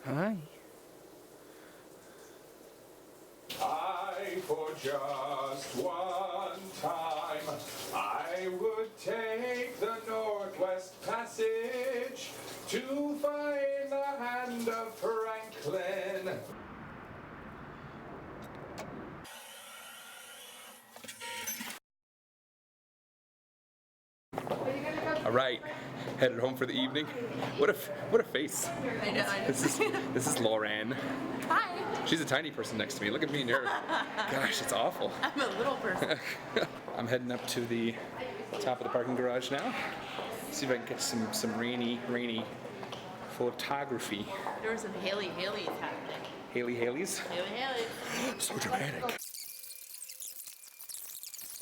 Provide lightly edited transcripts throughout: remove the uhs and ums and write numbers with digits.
Hi. For just one time, I would take the Northwest Passage to find the hand of Franklin. All right, headed home for the evening. What a face! I know. This is Lauren. Hi. She's a tiny person next to me. Look at me and her. Gosh, it's awful. I'm a little person. I'm heading up to the top of the parking garage now. See if I can get some rainy photography. There were some Haley's happening. Haley's? Haley. So dramatic.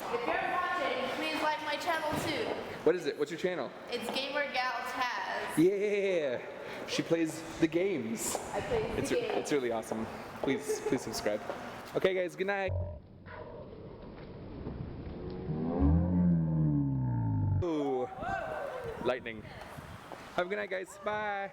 If you're watching, please like my channel too. What is it? What's your channel? It's Gamer Gal Taz. Yeah! She plays the games. I play the games. It's really awesome. Please subscribe. Okay guys, good night. Ooh, lightning. Have a good night guys, bye.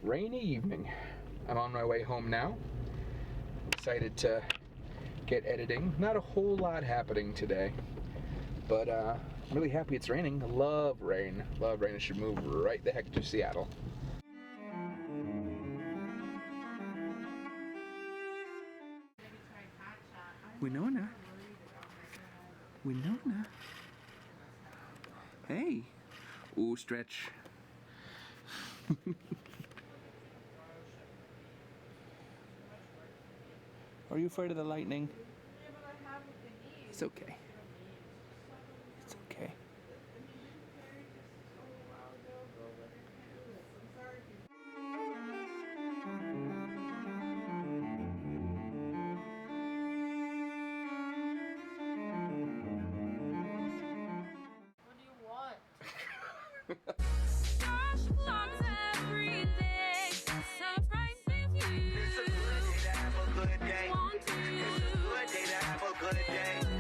Rainy evening. I'm on my way home now. Excited to get editing. Not a whole lot happening today, but I'm really happy it's raining. I love rain. Love rain. It should move right the heck to Seattle. Winona. Winona. Hey. Ooh, stretch. Are you afraid of the lightning? It's okay. It's okay. What do you want? It's a good day to have a good day.